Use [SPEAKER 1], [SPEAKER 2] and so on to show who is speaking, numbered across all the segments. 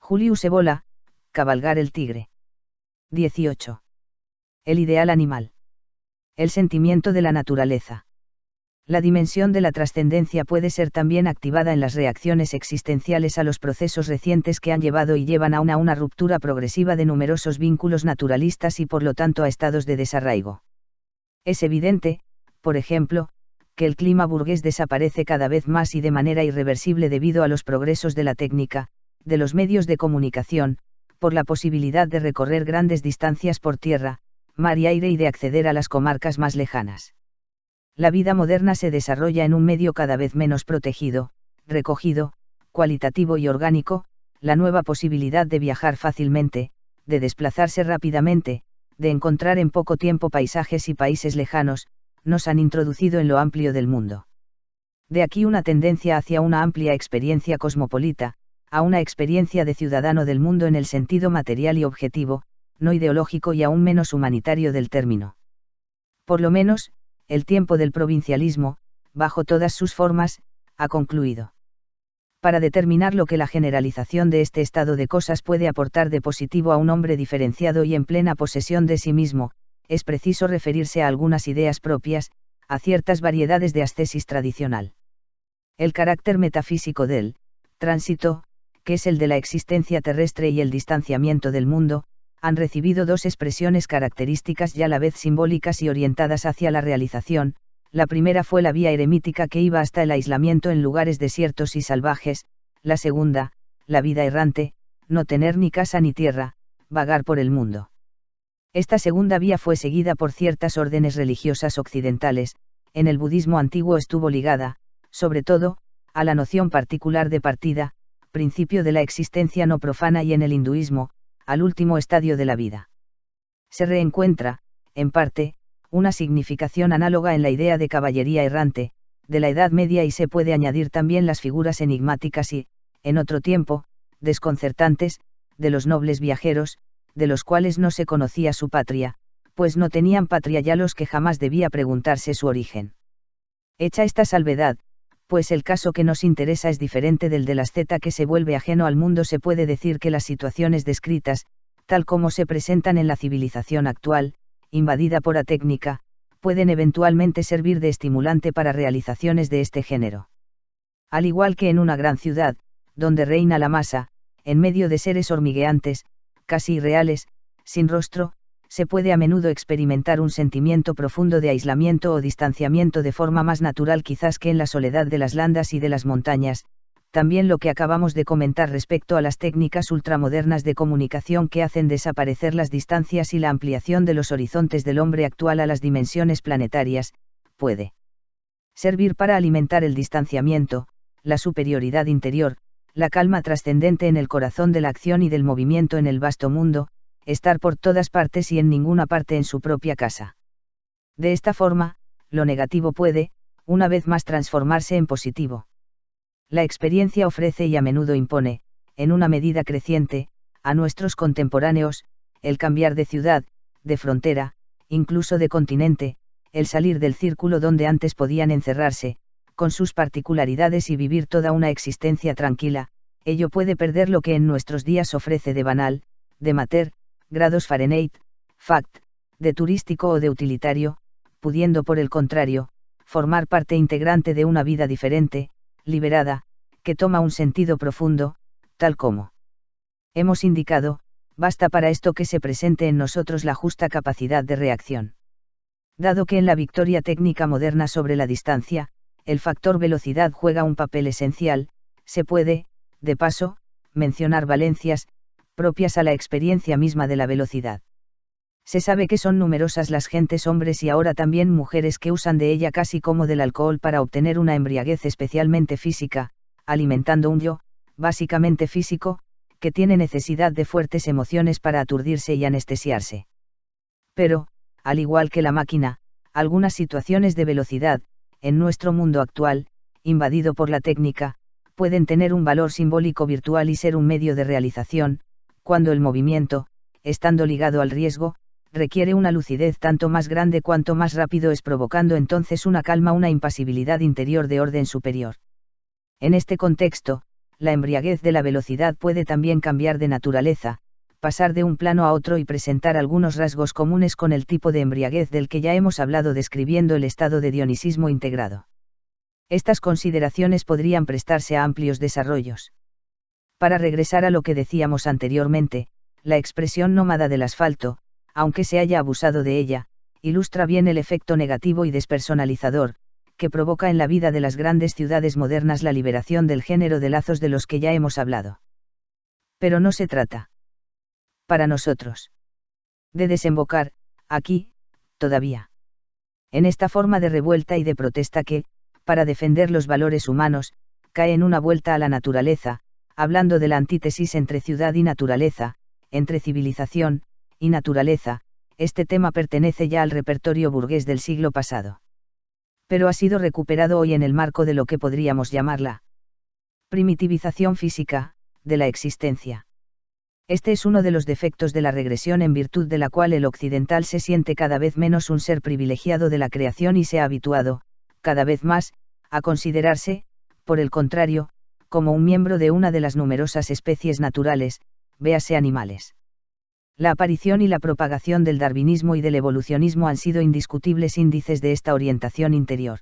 [SPEAKER 1] Julius Evola, cabalgar el tigre. 18. El ideal animal. El sentimiento de la naturaleza. La dimensión de la trascendencia puede ser también activada en las reacciones existenciales a los procesos recientes que han llevado y llevan a una ruptura progresiva de numerosos vínculos naturalistas y por lo tanto a estados de desarraigo. Es evidente, por ejemplo, que el clima burgués desaparece cada vez más y de manera irreversible debido a los progresos de la técnica, de los medios de comunicación, por la posibilidad de recorrer grandes distancias por tierra, mar y aire y de acceder a las comarcas más lejanas. La vida moderna se desarrolla en un medio cada vez menos protegido, recogido, cualitativo y orgánico, la nueva posibilidad de viajar fácilmente, de desplazarse rápidamente, de encontrar en poco tiempo paisajes y países lejanos, nos han introducido en lo amplio del mundo. De aquí una tendencia hacia una amplia experiencia cosmopolita, a una experiencia de ciudadano del mundo en el sentido material y objetivo, no ideológico y aún menos humanitario del término. Por lo menos, el tiempo del provincialismo, bajo todas sus formas, ha concluido. Para determinar lo que la generalización de este estado de cosas puede aportar de positivo a un hombre diferenciado y en plena posesión de sí mismo, es preciso referirse a algunas ideas propias, a ciertas variedades de ascesis tradicional. El carácter metafísico del tránsito, que es el de la existencia terrestre y el distanciamiento del mundo, han recibido dos expresiones características y a la vez simbólicas y orientadas hacia la realización. La primera fue la vía eremítica que iba hasta el aislamiento en lugares desiertos y salvajes, la segunda, la vida errante, no tener ni casa ni tierra, vagar por el mundo. Esta segunda vía fue seguida por ciertas órdenes religiosas occidentales, en el budismo antiguo estuvo ligada, sobre todo, a la noción particular de partida, principio de la existencia no profana y en el hinduismo, al último estadio de la vida. Se reencuentra, en parte, una significación análoga en la idea de caballería errante, de la Edad Media y se puede añadir también las figuras enigmáticas y, en otro tiempo, desconcertantes, de los nobles viajeros, de los cuales no se conocía su patria, pues no tenían patria ya los que jamás debía preguntarse su origen. Hecha esta salvedad, pues el caso que nos interesa es diferente del del asceta que se vuelve ajeno al mundo, se puede decir que las situaciones descritas, tal como se presentan en la civilización actual, invadida por la técnica, pueden eventualmente servir de estimulante para realizaciones de este género. Al igual que en una gran ciudad, donde reina la masa, en medio de seres hormigueantes, casi irreales, sin rostro, se puede a menudo experimentar un sentimiento profundo de aislamiento o distanciamiento de forma más natural quizás que en la soledad de las landas y de las montañas. También lo que acabamos de comentar respecto a las técnicas ultramodernas de comunicación que hacen desaparecer las distancias y la ampliación de los horizontes del hombre actual a las dimensiones planetarias, puede servir para alimentar el distanciamiento, la superioridad interior, la calma trascendente en el corazón de la acción y del movimiento en el vasto mundo, estar por todas partes y en ninguna parte en su propia casa. De esta forma, lo negativo puede, una vez más, transformarse en positivo. La experiencia ofrece y a menudo impone, en una medida creciente, a nuestros contemporáneos, el cambiar de ciudad, de frontera, incluso de continente, el salir del círculo donde antes podían encerrarse, con sus particularidades y vivir toda una existencia tranquila. Ello puede perder lo que en nuestros días ofrece de banal, de mater, grados Fahrenheit, fact, de turístico o de utilitario, pudiendo por el contrario, formar parte integrante de una vida diferente, liberada, que toma un sentido profundo, tal como hemos indicado, basta para esto que se presente en nosotros la justa capacidad de reacción. Dado que en la victoria técnica moderna sobre la distancia, el factor velocidad juega un papel esencial, se puede, de paso, mencionar valencias, propias a la experiencia misma de la velocidad. Se sabe que son numerosas las gentes, hombres y ahora también mujeres, que usan de ella casi como del alcohol para obtener una embriaguez especialmente física, alimentando un yo, básicamente físico, que tiene necesidad de fuertes emociones para aturdirse y anestesiarse. Pero, al igual que la máquina, algunas situaciones de velocidad, en nuestro mundo actual, invadido por la técnica, pueden tener un valor simbólico virtual y ser un medio de realización, cuando el movimiento, estando ligado al riesgo, requiere una lucidez tanto más grande cuanto más rápido es, provocando entonces una calma, una impasibilidad interior de orden superior. En este contexto, la embriaguez de la velocidad puede también cambiar de naturaleza, pasar de un plano a otro y presentar algunos rasgos comunes con el tipo de embriaguez del que ya hemos hablado describiendo el estado de dionisismo integrado. Estas consideraciones podrían prestarse a amplios desarrollos. Para regresar a lo que decíamos anteriormente, la expresión nómada del asfalto, aunque se haya abusado de ella, ilustra bien el efecto negativo y despersonalizador, que provoca en la vida de las grandes ciudades modernas la liberación del género de lazos de los que ya hemos hablado. Pero no se trata, para nosotros, de desembocar, aquí, todavía, en esta forma de revuelta y de protesta que, para defender los valores humanos, cae en una vuelta a la naturaleza, hablando de la antítesis entre ciudad y naturaleza, entre civilización y naturaleza. Este tema pertenece ya al repertorio burgués del siglo pasado. Pero ha sido recuperado hoy en el marco de lo que podríamos llamar la primitivización física de la existencia. Este es uno de los defectos de la regresión en virtud de la cual el occidental se siente cada vez menos un ser privilegiado de la creación y se ha habituado, cada vez más, a considerarse, por el contrario, como un miembro de una de las numerosas especies naturales, véase animales. La aparición y la propagación del darwinismo y del evolucionismo han sido indiscutibles índices de esta orientación interior.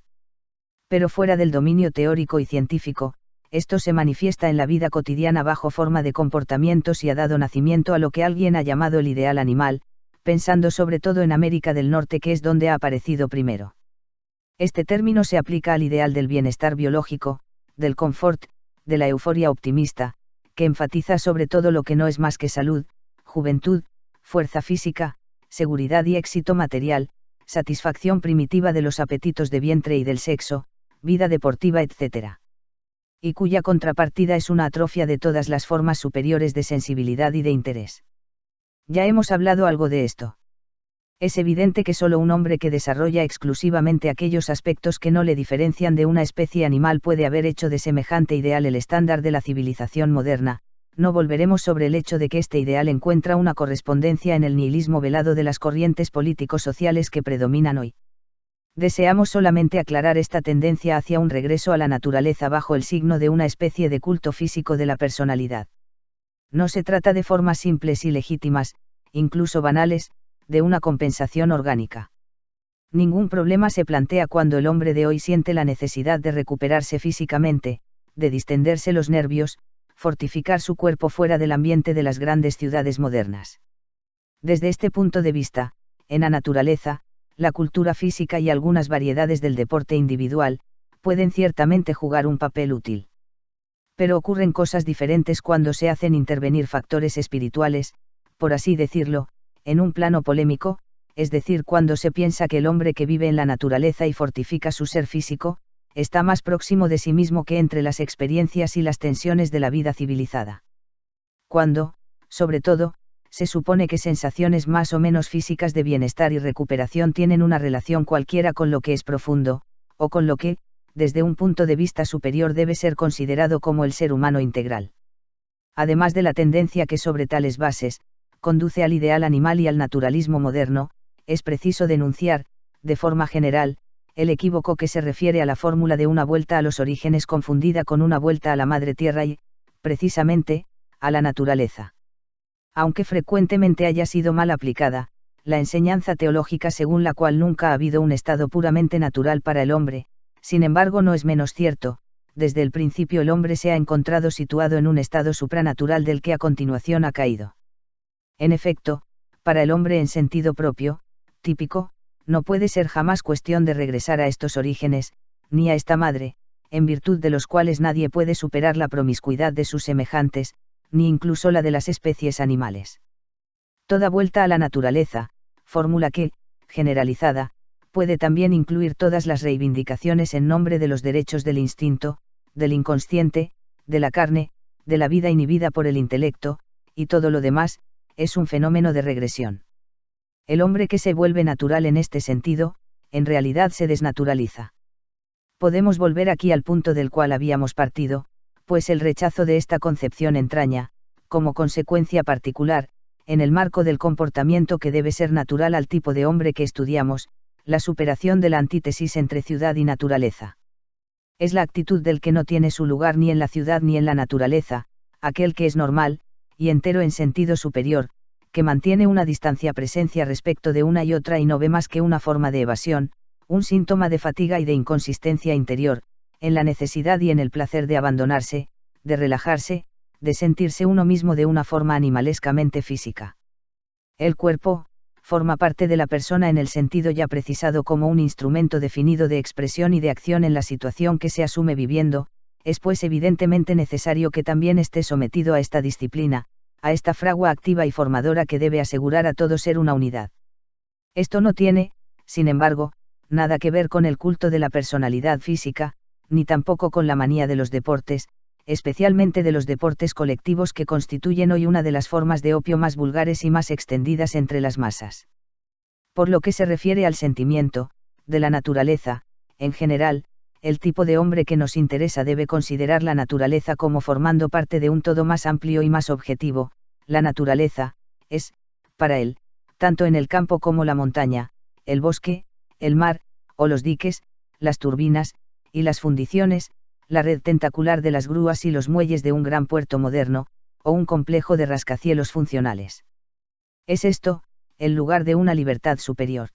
[SPEAKER 1] Pero fuera del dominio teórico y científico, esto se manifiesta en la vida cotidiana bajo forma de comportamientos y ha dado nacimiento a lo que alguien ha llamado el ideal animal, pensando sobre todo en América del Norte, que es donde ha aparecido primero. Este término se aplica al ideal del bienestar biológico, del confort, de la euforia optimista, que enfatiza sobre todo lo que no es más que salud, juventud, fuerza física, seguridad y éxito material, satisfacción primitiva de los apetitos de vientre y del sexo, vida deportiva, etc. Y cuya contrapartida es una atrofia de todas las formas superiores de sensibilidad y de interés. Ya hemos hablado algo de esto. Es evidente que solo un hombre que desarrolla exclusivamente aquellos aspectos que no le diferencian de una especie animal puede haber hecho de semejante ideal el estándar de la civilización moderna. No volveremos sobre el hecho de que este ideal encuentra una correspondencia en el nihilismo velado de las corrientes político-sociales que predominan hoy. Deseamos solamente aclarar esta tendencia hacia un regreso a la naturaleza bajo el signo de una especie de culto físico de la personalidad. No se trata de formas simples y legítimas, incluso banales, de una compensación orgánica. Ningún problema se plantea cuando el hombre de hoy siente la necesidad de recuperarse físicamente, de distenderse los nervios, fortificar su cuerpo fuera del ambiente de las grandes ciudades modernas. Desde este punto de vista, en la naturaleza, la cultura física y algunas variedades del deporte individual, pueden ciertamente jugar un papel útil. Pero ocurren cosas diferentes cuando se hacen intervenir factores espirituales, por así decirlo, en un plano polémico, es decir, cuando se piensa que el hombre que vive en la naturaleza y fortifica su ser físico, está más próximo de sí mismo que entre las experiencias y las tensiones de la vida civilizada. Cuando, sobre todo, se supone que sensaciones más o menos físicas de bienestar y recuperación tienen una relación cualquiera con lo que es profundo, o con lo que, desde un punto de vista superior, debe ser considerado como el ser humano integral. Además de la tendencia que sobre tales bases, conduce al ideal animal y al naturalismo moderno, es preciso denunciar, de forma general, el equívoco que se refiere a la fórmula de una vuelta a los orígenes confundida con una vuelta a la madre tierra y, precisamente, a la naturaleza. Aunque frecuentemente haya sido mal aplicada, la enseñanza teológica según la cual nunca ha habido un estado puramente natural para el hombre, sin embargo no es menos cierto, desde el principio el hombre se ha encontrado situado en un estado supranatural del que a continuación ha caído. En efecto, para el hombre en sentido propio, típico, no puede ser jamás cuestión de regresar a estos orígenes, ni a esta madre, en virtud de los cuales nadie puede superar la promiscuidad de sus semejantes, ni incluso la de las especies animales. Toda vuelta a la naturaleza, fórmula que, generalizada, puede también incluir todas las reivindicaciones en nombre de los derechos del instinto, del inconsciente, de la carne, de la vida inhibida por el intelecto, y todo lo demás, es un fenómeno de regresión. El hombre que se vuelve natural en este sentido, en realidad se desnaturaliza. Podemos volver aquí al punto del cual habíamos partido, pues el rechazo de esta concepción entraña, como consecuencia particular, en el marco del comportamiento que debe ser natural al tipo de hombre que estudiamos, la superación de la antítesis entre ciudad y naturaleza. Es la actitud del que no tiene su lugar ni en la ciudad ni en la naturaleza, aquel que es normal, y entero en sentido superior, que mantiene una distancia presencia respecto de una y otra y no ve más que una forma de evasión, un síntoma de fatiga y de inconsistencia interior, en la necesidad y en el placer de abandonarse, de relajarse, de sentirse uno mismo de una forma animalescamente física. El cuerpo, forma parte de la persona en el sentido ya precisado como un instrumento definido de expresión y de acción en la situación que se asume viviendo, es pues evidentemente necesario que también esté sometido a esta disciplina, a esta fragua activa y formadora que debe asegurar a todo ser una unidad. Esto no tiene, sin embargo, nada que ver con el culto de la personalidad física, ni tampoco con la manía de los deportes, especialmente de los deportes colectivos que constituyen hoy una de las formas de opio más vulgares y más extendidas entre las masas. Por lo que se refiere al sentimiento, de la naturaleza, en general, el tipo de hombre que nos interesa debe considerar la naturaleza como formando parte de un todo más amplio y más objetivo. La naturaleza, es, para él, tanto en el campo como la montaña, el bosque, el mar, o los diques, las turbinas, y las fundiciones, la red tentacular de las grúas y los muelles de un gran puerto moderno, o un complejo de rascacielos funcionales. Es esto, el lugar de una libertad superior.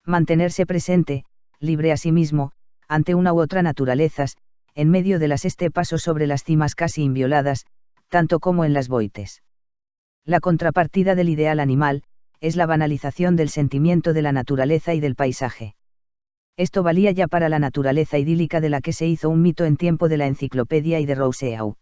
[SPEAKER 1] Mantenerse presente, libre a sí mismo, ante una u otra naturalezas, en medio de las estepas o sobre las cimas casi invioladas, tanto como en las boites. La contrapartida del ideal animal, es la banalización del sentimiento de la naturaleza y del paisaje. Esto valía ya para la naturaleza idílica de la que se hizo un mito en tiempo de la enciclopedia y de Rousseau.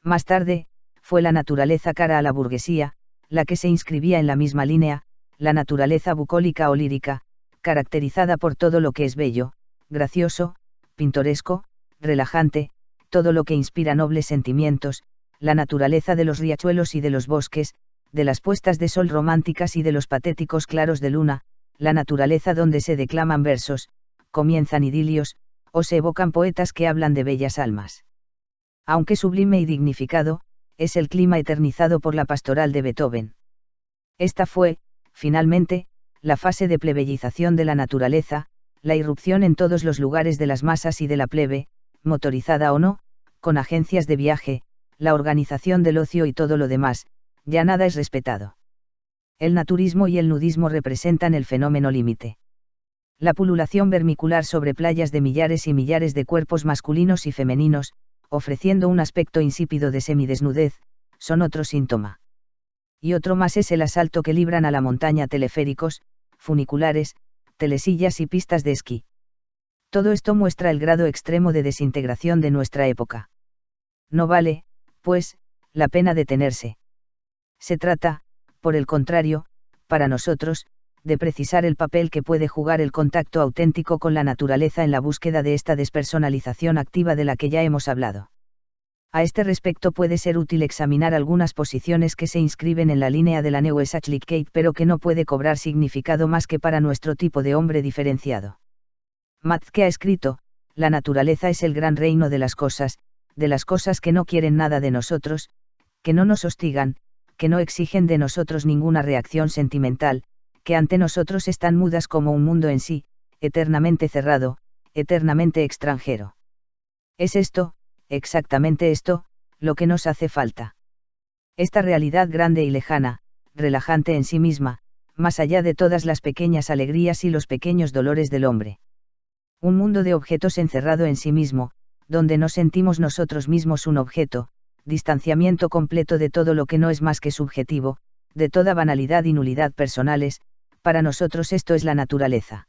[SPEAKER 1] Más tarde, fue la naturaleza cara a la burguesía, la que se inscribía en la misma línea, la naturaleza bucólica o lírica, caracterizada por todo lo que es bello, gracioso, pintoresco, relajante, todo lo que inspira nobles sentimientos, la naturaleza de los riachuelos y de los bosques, de las puestas de sol románticas y de los patéticos claros de luna, la naturaleza donde se declaman versos, comienzan idilios, o se evocan poetas que hablan de bellas almas. Aunque sublime y dignificado, es el clima eternizado por la pastoral de Beethoven. Esta fue, finalmente, la fase de plebeyización de la naturaleza, la irrupción en todos los lugares de las masas y de la plebe, motorizada o no, con agencias de viaje, la organización del ocio y todo lo demás, ya nada es respetado. El naturismo y el nudismo representan el fenómeno límite. La pululación vermicular sobre playas de millares y millares de cuerpos masculinos y femeninos, ofreciendo un aspecto insípido de semidesnudez, son otro síntoma. Y otro más es el asalto que libran a la montaña teleféricos, funiculares, telesillas y pistas de esquí. Todo esto muestra el grado extremo de desintegración de nuestra época. No vale, pues, la pena detenerse. Se trata, por el contrario, para nosotros, de precisar el papel que puede jugar el contacto auténtico con la naturaleza en la búsqueda de esta despersonalización activa de la que ya hemos hablado. A este respecto puede ser útil examinar algunas posiciones que se inscriben en la línea de la Neuesachlichkeit pero que no puede cobrar significado más que para nuestro tipo de hombre diferenciado. Matzke ha escrito, la naturaleza es el gran reino de las cosas que no quieren nada de nosotros, que no nos hostigan, que no exigen de nosotros ninguna reacción sentimental, que ante nosotros están mudas como un mundo en sí, eternamente cerrado, eternamente extranjero. Es esto, exactamente esto, lo que nos hace falta. Esta realidad grande y lejana, relajante en sí misma, más allá de todas las pequeñas alegrías y los pequeños dolores del hombre. Un mundo de objetos encerrado en sí mismo, donde no sentimos nosotros mismos un objeto, distanciamiento completo de todo lo que no es más que subjetivo, de toda banalidad y nulidad personales, para nosotros esto es la naturaleza.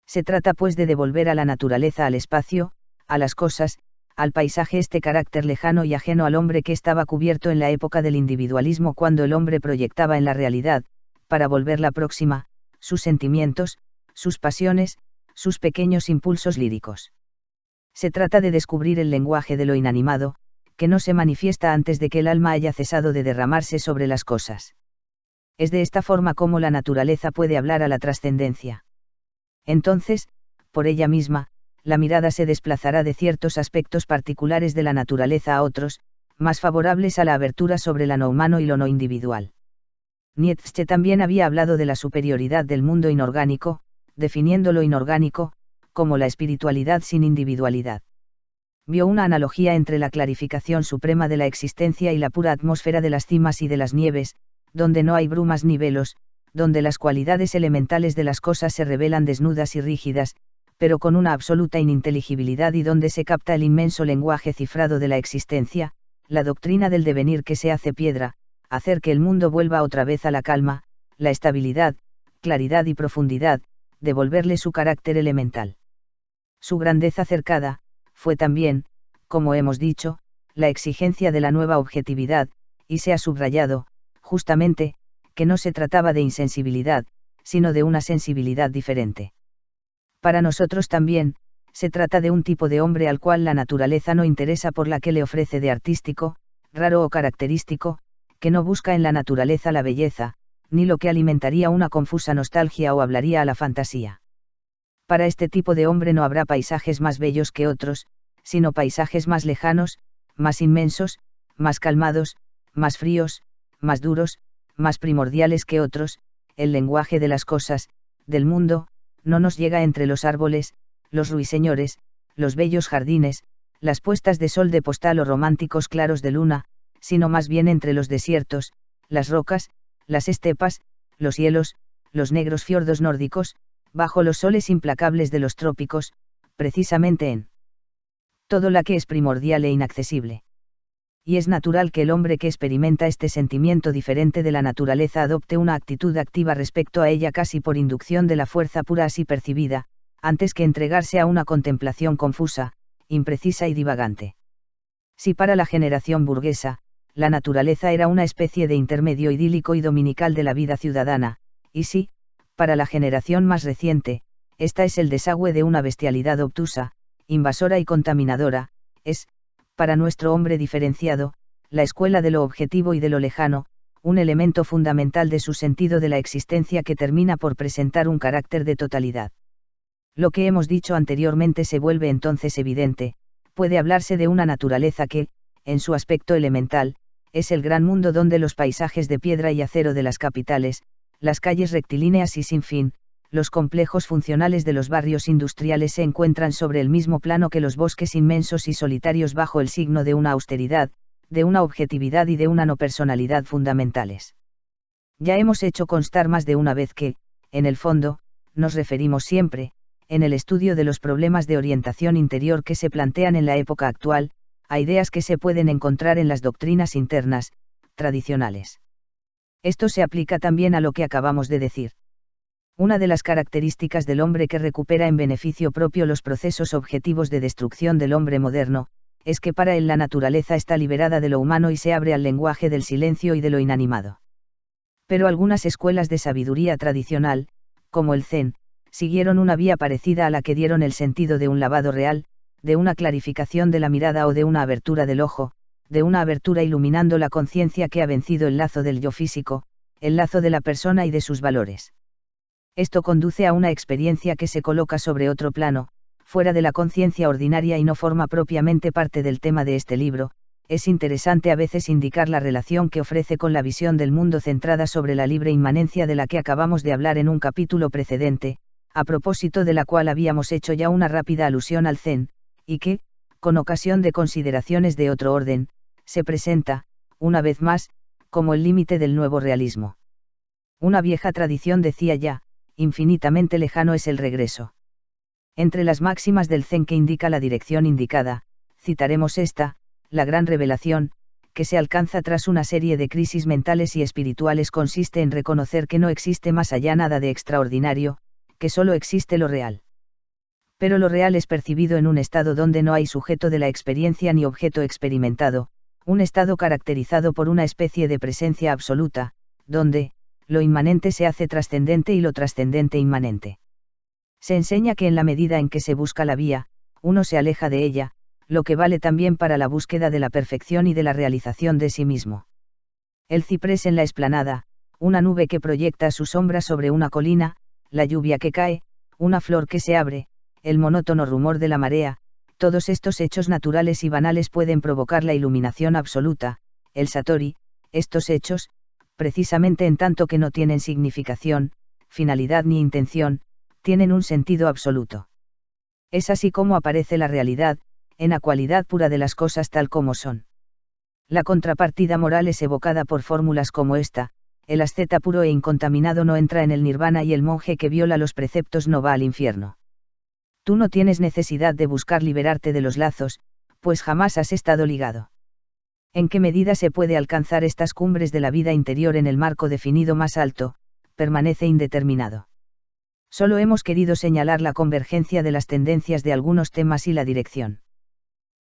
[SPEAKER 1] Se trata pues de devolver a la naturaleza, al espacio, a las cosas, al paisaje este carácter lejano y ajeno al hombre que estaba cubierto en la época del individualismo cuando el hombre proyectaba en la realidad, para volverla próxima, sus sentimientos, sus pasiones, sus pequeños impulsos líricos. Se trata de descubrir el lenguaje de lo inanimado, que no se manifiesta antes de que el alma haya cesado de derramarse sobre las cosas. Es de esta forma como la naturaleza puede hablar a la trascendencia. Entonces, por ella misma, la mirada se desplazará de ciertos aspectos particulares de la naturaleza a otros, más favorables a la abertura sobre lo no humano y lo no individual. Nietzsche también había hablado de la superioridad del mundo inorgánico, definiendo lo inorgánico, como la espiritualidad sin individualidad. Vio una analogía entre la clarificación suprema de la existencia y la pura atmósfera de las cimas y de las nieves, donde no hay brumas ni velos, donde las cualidades elementales de las cosas se revelan desnudas y rígidas, pero con una absoluta ininteligibilidad, y donde se capta el inmenso lenguaje cifrado de la existencia, la doctrina del devenir que se hace piedra, hacer que el mundo vuelva otra vez a la calma, la estabilidad, claridad y profundidad, devolverle su carácter elemental. Su grandeza cercada, fue también, como hemos dicho, la exigencia de la nueva objetividad, y se ha subrayado, justamente, que no se trataba de insensibilidad, sino de una sensibilidad diferente. Para nosotros también, se trata de un tipo de hombre al cual la naturaleza no interesa por la que le ofrece de artístico, raro o característico, que no busca en la naturaleza la belleza, ni lo que alimentaría una confusa nostalgia o hablaría a la fantasía. Para este tipo de hombre no habrá paisajes más bellos que otros, sino paisajes más lejanos, más inmensos, más calmados, más fríos, más duros, más primordiales que otros. El lenguaje de las cosas, del mundo, no nos llega entre los árboles, los ruiseñores, los bellos jardines, las puestas de sol de postal o románticos claros de luna, sino más bien entre los desiertos, las rocas, las estepas, los hielos, los negros fiordos nórdicos, bajo los soles implacables de los trópicos, precisamente en todo lo que es primordial e inaccesible. Y es natural que el hombre que experimenta este sentimiento diferente de la naturaleza adopte una actitud activa respecto a ella, casi por inducción de la fuerza pura así percibida, antes que entregarse a una contemplación confusa, imprecisa y divagante. Si para la generación burguesa, la naturaleza era una especie de intermedio idílico y dominical de la vida ciudadana, y si, para la generación más reciente, esta es el desagüe de una bestialidad obtusa, invasora y contaminadora, es, para nuestro hombre diferenciado, la escuela de lo objetivo y de lo lejano, un elemento fundamental de su sentido de la existencia que termina por presentar un carácter de totalidad. Lo que hemos dicho anteriormente se vuelve entonces evidente: puede hablarse de una naturaleza que, en su aspecto elemental, es el gran mundo donde los paisajes de piedra y acero de las capitales, las calles rectilíneas y sin fin, los complejos funcionales de los barrios industriales se encuentran sobre el mismo plano que los bosques inmensos y solitarios bajo el signo de una austeridad, de una objetividad y de una no personalidad fundamentales. Ya hemos hecho constar más de una vez que, en el fondo, nos referimos siempre, en el estudio de los problemas de orientación interior que se plantean en la época actual, a ideas que se pueden encontrar en las doctrinas internas, tradicionales. Esto se aplica también a lo que acabamos de decir. Una de las características del hombre que recupera en beneficio propio los procesos objetivos de destrucción del hombre moderno, es que para él la naturaleza está liberada de lo humano y se abre al lenguaje del silencio y de lo inanimado. Pero algunas escuelas de sabiduría tradicional, como el Zen, siguieron una vía parecida a la que dieron el sentido de un lavado real, de una clarificación de la mirada o de una abertura del ojo, de una abertura iluminando la conciencia que ha vencido el lazo del yo físico, el lazo de la persona y de sus valores. Esto conduce a una experiencia que se coloca sobre otro plano, fuera de la conciencia ordinaria y no forma propiamente parte del tema de este libro. Es interesante a veces indicar la relación que ofrece con la visión del mundo centrada sobre la libre inmanencia de la que acabamos de hablar en un capítulo precedente, a propósito de la cual habíamos hecho ya una rápida alusión al Zen, y que, con ocasión de consideraciones de otro orden, se presenta, una vez más, como el límite del nuevo realismo. Una vieja tradición decía ya: infinitamente lejano es el regreso. Entre las máximas del Zen que indica la dirección indicada, citaremos esta: la gran revelación, que se alcanza tras una serie de crisis mentales y espirituales, consiste en reconocer que no existe más allá nada de extraordinario, que solo existe lo real. Pero lo real es percibido en un estado donde no hay sujeto de la experiencia ni objeto experimentado, un estado caracterizado por una especie de presencia absoluta, donde, lo inmanente se hace trascendente y lo trascendente inmanente. Se enseña que en la medida en que se busca la vía, uno se aleja de ella, lo que vale también para la búsqueda de la perfección y de la realización de sí mismo. El ciprés en la explanada, una nube que proyecta su sombra sobre una colina, la lluvia que cae, una flor que se abre, el monótono rumor de la marea, todos estos hechos naturales y banales pueden provocar la iluminación absoluta, el satori. Estos hechos, precisamente en tanto que no tienen significación, finalidad ni intención, tienen un sentido absoluto. Es así como aparece la realidad, en la cualidad pura de las cosas tal como son. La contrapartida moral es evocada por fórmulas como esta: el asceta puro e incontaminado no entra en el nirvana y el monje que viola los preceptos no va al infierno. Tú no tienes necesidad de buscar liberarte de los lazos, pues jamás has estado ligado. ¿En qué medida se puede alcanzar estas cumbres de la vida interior en el marco definido más alto? Permanece indeterminado. Solo hemos querido señalar la convergencia de las tendencias de algunos temas y la dirección.